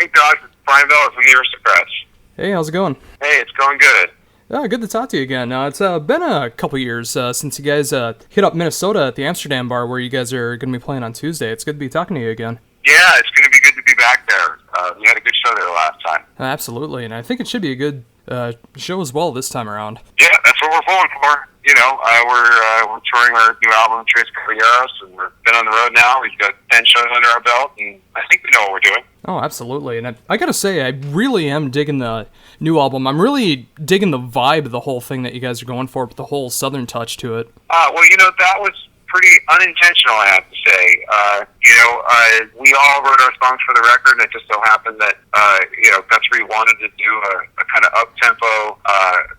Hey, Doc, it's Bryan Beller from the Aristocrats. Hey, how's it going? Hey, it's going good. Good to talk to you again. It's been a couple years since you guys hit up Minnesota at the Amsterdam bar where you guys are going to be playing on Tuesday. It's good to be talking to you again. Yeah, it's going to be good to be back there. We had a good show there last time. Absolutely, and I think it should be a good show as well this time around. Yeah, that's what we're going for. You know, we're touring our new album, Caballeros, and we've been on the road now. We've got 10 shows under our belt, and I think we know what we're doing. Oh, absolutely. And I gotta say, I really am digging the new album. I'm really digging the vibe of the whole thing that you guys are going for with the whole southern touch to it. Well, you know, that was pretty unintentional, I have to say. We all wrote our songs for the record, and it just so happened that, Guthrie wanted to do a kind of up-tempo,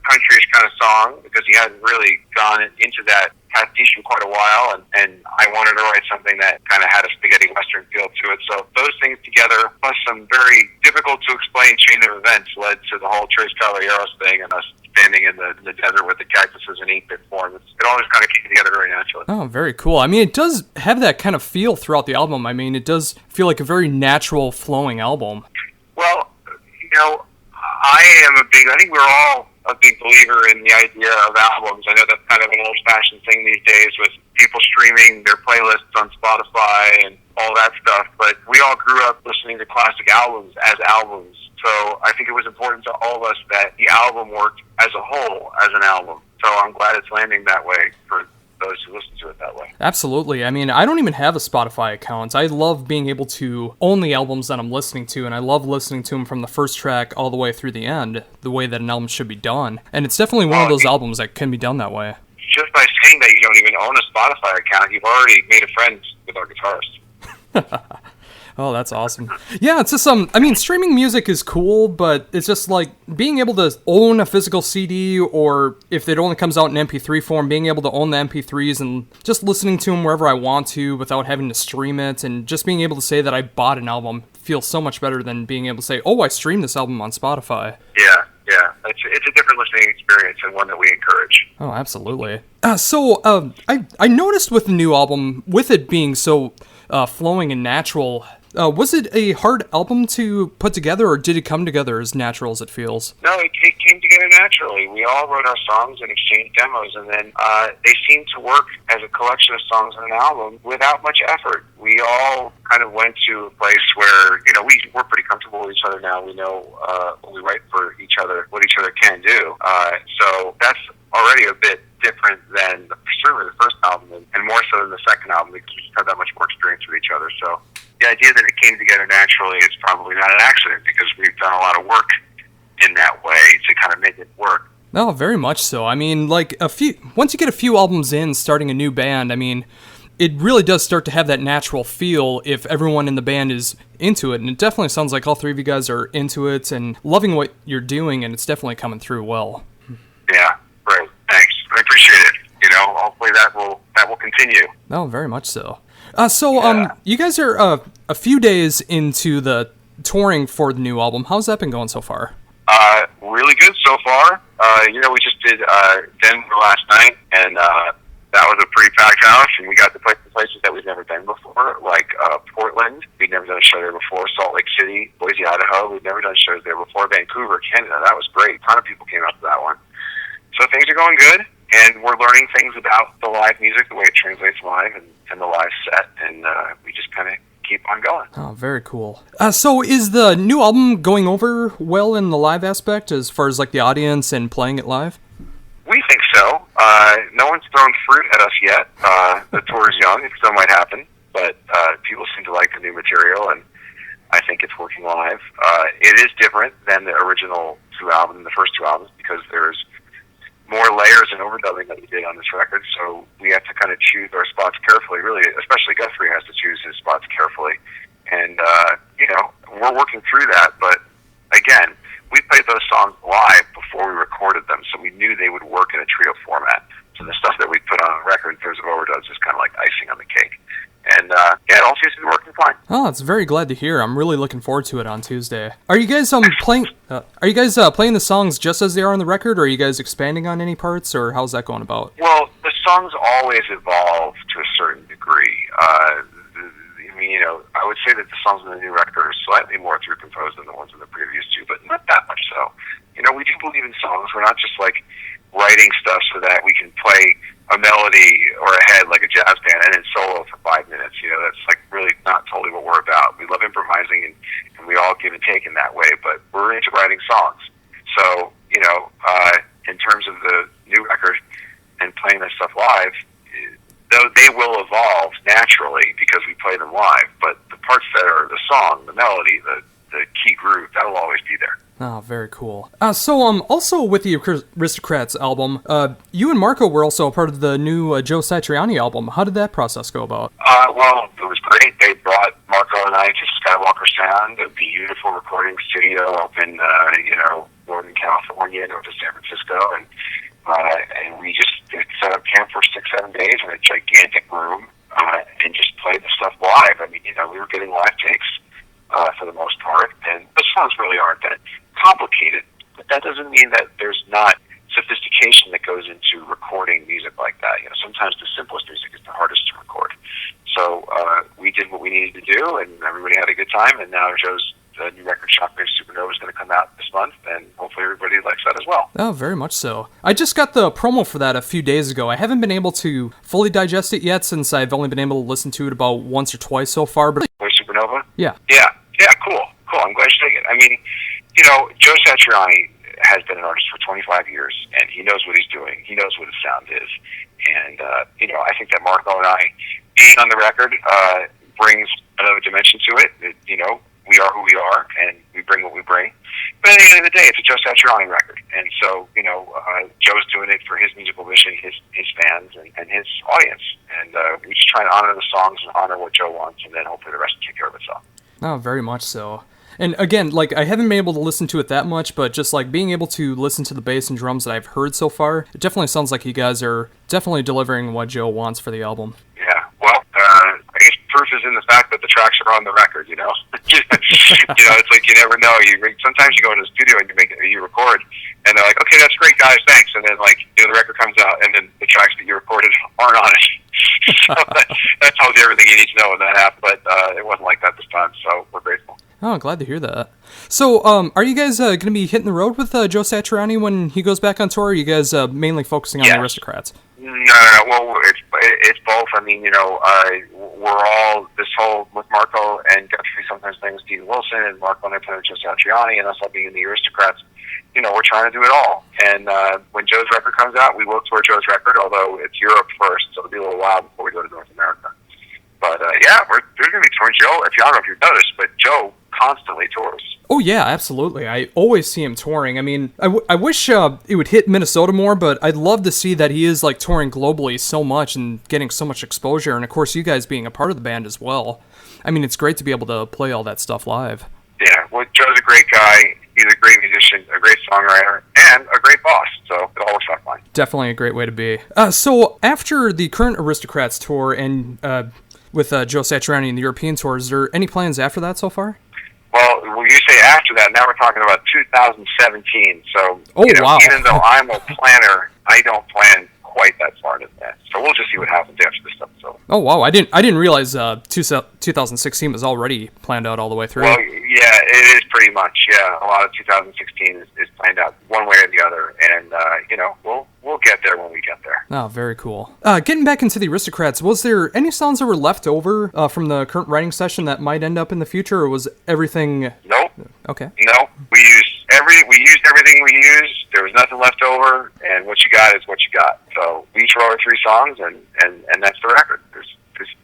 countryish kind of song, because he hadn't really gone into that pastiche in quite a while, and I wanted to write something that kind of had a spaghetti western feel to it. So those things together, plus some very difficult-to-explain chain of events, led to the whole Tres Caballeros thing, and us standing in the desert with the cactuses in 8-bit form. It all just kind of came together very naturally. Oh, very cool. I mean, it does have that kind of feel throughout the album. I mean, it does feel like a very natural, flowing album. Well, I think we're all a big believer in the idea of albums. I know that's kind of an old-fashioned thing these days with people streaming their playlists on Spotify and all that stuff, but we all grew up listening to classic albums as albums. So I think it was important to all of us that the album worked as a whole, as an album. So I'm glad it's landing that way for those who listen to it that way. Absolutely. I mean, I don't even have a Spotify account. I love being able to own the albums that I'm listening to, and I love listening to them from the first track all the way through the end, the way that an album should be done. And it's definitely one of those albums that can be done that way. Just by saying that you don't even own a Spotify account, you've already made a friend with our guitarist. Oh, that's awesome. Yeah, it's just streaming music is cool, but it's just like being able to own a physical CD, or if it only comes out in MP3 form, being able to own the MP3s and just listening to them wherever I want to without having to stream it, and just being able to say that I bought an album feels so much better than being able to say, oh, I streamed this album on Spotify. Yeah. It's a different listening experience, and one that we encourage. Oh, absolutely. I noticed with the new album, with it being so flowing and natural, was it a hard album to put together, or did it come together as natural as it feels? No, it came together naturally. We all wrote our songs and exchanged demos, and then they seemed to work as a collection of songs on an album without much effort. We all kind of went to a place where, we're pretty comfortable with each other now. We know when we write for each other, what each other can do. So that's already a bit different than certainly the first album, and more so than the second album, because we just had that much more experience with each other. So the idea that it came together naturally is probably not an accident, because we've done a lot of work in that way to kind of make it work. No, very much so. I mean, once you get a few albums in, starting a new band, I mean, it really does start to have that natural feel if everyone in the band is into it, and it definitely sounds like all three of you guys are into it and loving what you're doing, and it's definitely coming through well. Yeah, great. Thanks. I appreciate it. Hopefully that will continue. No, very much so. You guys are a few days into the touring for the new album. How's that been going so far? Really good so far. We just did Denver last night, and that was a pretty packed house, and we got to play some places that we've never been before, like Portland. We'd never done a show there before. Salt Lake City, Boise, Idaho. We'd never done shows there before. Vancouver, Canada. That was great. A ton of people came up to that one. So things are going good, and we're learning things about the live music, the way it translates live, and the live set, and we just kind of keep on going. Oh, very cool. So is the new album going over well in the live aspect, as far as like the audience and playing it live? We think so. No one's thrown fruit at us yet. The tour is young. It still might happen, but people seem to like the new material, and I think it's working live. It is different than the original the first two albums, because there's more layers and overdubbing that we did on this record, so we have to kind of choose our spots carefully, really, especially Guthrie has to choose his spots carefully. And, we're working through that, but again, we played those songs live before we recorded them, so we knew they would work in a trio format. So the stuff that we put on record in terms of overdubs is kind of like icing on the cake. And, it all seems to be working fine. Oh, it's very glad to hear. I'm really looking forward to it on Tuesday. Are you guys playing playing the songs just as they are on the record, or are you guys expanding on any parts, or how's that going about? Well, the songs always evolve to a certain degree. I would say that the songs on the new record are slightly more through composed believe in songs. We're not just like writing stuff so that we can play a melody or a head like a jazz band and then solo for 5 minutes. You know, that's like really not totally what we're about. We love improvising and we all give and take in that way, but we're into writing songs. So, you know, in terms of the new record and playing that stuff live, though they will evolve naturally because we play them live, but the parts that are the song, the melody, the key groove, that'll always be there. Oh, very cool. So, also with the Aristocrats album, you and Marco were also a part of the new Joe Satriani album. How did that process go about? Well, it was great. They brought Marco and I to Skywalker Sound, a beautiful recording studio up in, Northern California, north of San Francisco, and we just set up camp for 6-7 days in a gigantic room, and just played the stuff live. I mean, you know, we were getting live takes, for the most part, and the songs really aren't that complicated, but that doesn't mean that there's not sophistication that goes into recording music like that. You know, sometimes the simplest music is the hardest to record. So we did what we needed to do, and everybody had a good time, and now Joe's new record, Shockwave Supernova, is going to come out this month, and hopefully everybody likes that as well. Oh, very much so. I just got the promo for that a few days ago. I haven't been able to fully digest it yet, since I've only been able to listen to it about once or twice so far. But Supernova? Yeah, cool. I'm glad you dig it. I mean, you know, Joe Satriani has been an artist for 25 years, and he knows what he's doing. He knows what his sound is. And, I think that Marco and I, being on the record, brings another dimension to it. You know, we are who we are, and we bring what we bring. But at the end of the day, it's a Joe Satriani record. And so, Joe's doing it for his musical vision, his fans, and his audience. And we just try to honor the songs and honor what Joe wants, and then hopefully the rest will take care of itself. Oh, very much so. And again, like, I haven't been able to listen to it that much, but just like being able to listen to the bass and drums that I've heard so far, it definitely sounds like you guys are definitely delivering what Joe wants for the album. Yeah, well, I guess proof is in the fact that the tracks are on the record, you know? It's like you never know. Sometimes you go into the studio and you record, and they're like, okay, that's great, guys, thanks. And then, the record comes out, and then the tracks that you recorded aren't on it. So that tells you everything you need to know when that happened, but it wasn't like that this time, so we're grateful. Oh, glad to hear that. So, are you guys going to be hitting the road with Joe Satriani when he goes back on tour, or are you guys mainly focusing on the Aristocrats? No. Well, it's both. I mean, we're all, this whole, with Marco and Guthrie sometimes playing with Steve Wilson, and Marco and I playing with Joe Satriani, and us all being in the Aristocrats, we're trying to do it all. And when Joe's record comes out, we will tour Joe's record, although it's Europe first, so it'll be a little while before we go to North America. But, there's going to be touring. Joe, I don't know if you've noticed, but Joe constantly tours. Oh, yeah, absolutely. I always see him touring. I mean, I wish it would hit Minnesota more, but I'd love to see that he is, touring globally so much and getting so much exposure, and, of course, you guys being a part of the band as well. I mean, it's great to be able to play all that stuff live. Yeah, well, Joe's a great guy. He's a great musician, a great songwriter, and a great boss, so it all works out fine. Definitely a great way to be. So, after the current Aristocrats tour and with Joe Satriani and the European tour, is there any plans after that so far? Well, when you say after that, now we're talking about 2017. So, wow. Even though I'm a planner, I don't plan quite that far in advance. So we'll just see what happens after this episode. Oh, wow. I didn't realize 2016 was already planned out all the way through. Well, yeah, it is pretty much. Yeah, a lot of 2016 is planned out one way or the other, and we'll get there when we get there. Oh, very cool. Getting back into the Aristocrats, was there any songs that were left over from the current writing session that might end up in the future, or was everything? Nope. Okay. No, we used everything we used. There was nothing left over, and what you got is what you got. So we each wrote 3 songs, and that's the record.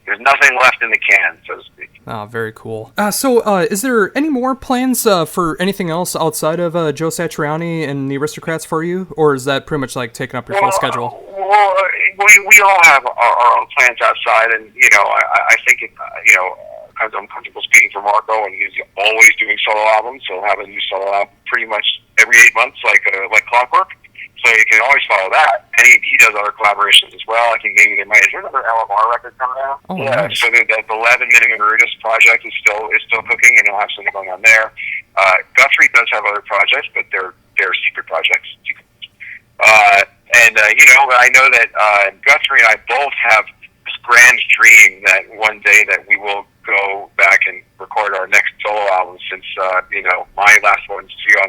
There's nothing left in the can, so to speak. Oh, very cool. So, is there any more plans for anything else outside of Joe Satriani and the Aristocrats for you? Or is that pretty much taking up your full schedule? Well, we all have our own plans outside, and, I think, I'm comfortable speaking for Marco, and he's always doing solo albums, so he'll have a new solo album pretty much every 8 months, like clockwork. So you can always follow that. And he does other collaborations as well. I think maybe there might. Is there another LMR record coming out? Oh, yeah. Nice. So the 11 Minimum Marudas project is still cooking, and he'll have something going on there. Guthrie does have other projects, but they're secret projects. I know that Guthrie and I both have this grand dream that one day that we will go back and record our next solo album, since my last one,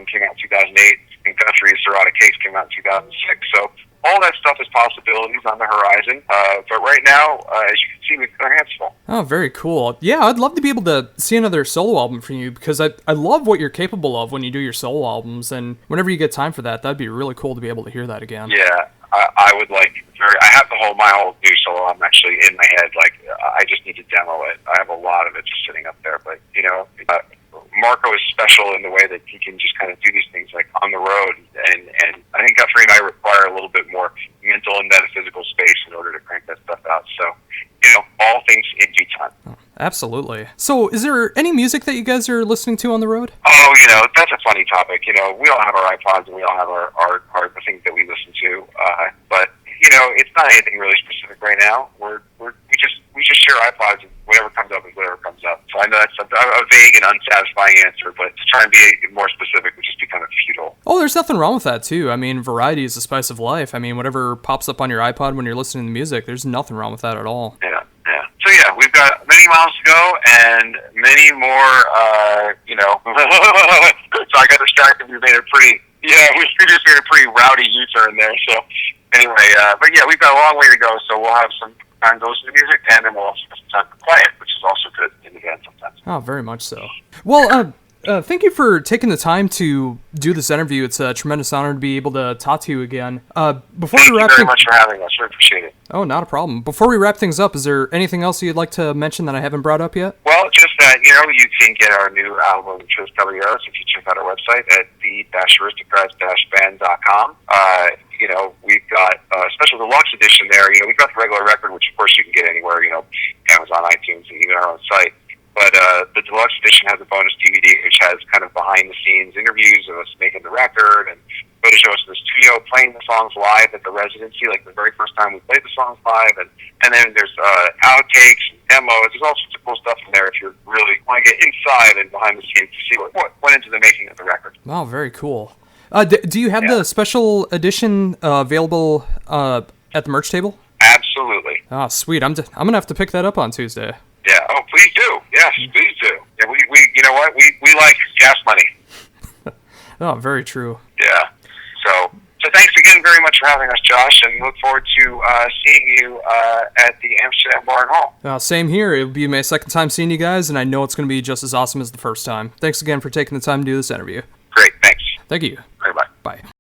came out in 2008, and Guthrie's Serrata Cakes came out in 2006. So all that stuff is possibilities on the horizon. But right now, as you can see, we've got our hands full. Oh, very cool. Yeah, I'd love to be able to see another solo album from you, because I love what you're capable of when you do your solo albums, and whenever you get time for that, that'd be really cool to be able to hear that again. Yeah, I would like I have my whole new solo album actually in my head. Like, I just need to demo it. I have a lot of it just sitting up there. But, you know, Marco is special in the way that he can just kind of do these things like on the road, and I think Guthrie and I require a little bit more mental and metaphysical space in order to crank that stuff out. So, you know, all things in due time. Oh, absolutely. So, is there any music that you guys are listening to on the road? Oh, you know, that's a funny topic. You know, we all have our iPods and we all have our the things that we listen to, but you know, it's not anything really specific right now. We just share iPods, and whatever comes up is whatever comes up. So I know that's a vague and unsatisfying answer, but to try and be more specific would just be kind of futile. Oh, there's nothing wrong with that too. I mean, variety is the spice of life. I mean, whatever pops up on your iPod when you're listening to music, there's nothing wrong with that at all. Yeah. So yeah, we've got many miles to go and many more. You know, so I got distracted. We just made a pretty rowdy U-turn there. So anyway, but yeah, we've got a long way to go. So we'll have some time to listen to music, and then we'll also have some time to play it, which is also good in the band sometimes. Oh, very much so. Well, thank you for taking the time to do this interview. It's a tremendous honor to be able to talk to you again. Thank you very much for having us. We appreciate it. Oh, not a problem. Before we wrap things up, is there anything else you'd like to mention that I haven't brought up yet? Well, just that, you know, you can get our new album, Caballeros, if you check out our website at the-aristocrats-band.com. You know, we've got a special deluxe edition there. You know, we've got the regular record, which of course you can get anywhere, you know, Amazon, iTunes, and even our own site. But the deluxe edition has a bonus DVD, which has kind of behind-the-scenes interviews of us making the record, and footage of us in the studio playing the songs live at the residency, like the very first time we played the songs live. And then there's outtakes and demos. There's all sorts of cool stuff in there if you really want to get inside and behind the scenes to see what went into the making of the record. Oh, very cool. Do you have the special edition available at the merch table? Absolutely. Oh, sweet. I'm going to have to pick that up on Tuesday. Yeah. Oh, please do. Yes, please do. Yeah, we you know what? We like gas money. Oh, very true. Yeah. So thanks again very much for having us, Josh, and look forward to seeing you at the Amsterdam Bar and Hall. Same here. It'll be my second time seeing you guys, and I know it's going to be just as awesome as the first time. Thanks again for taking the time to do this interview. Great. Thanks. Thank you. Bye. Bye.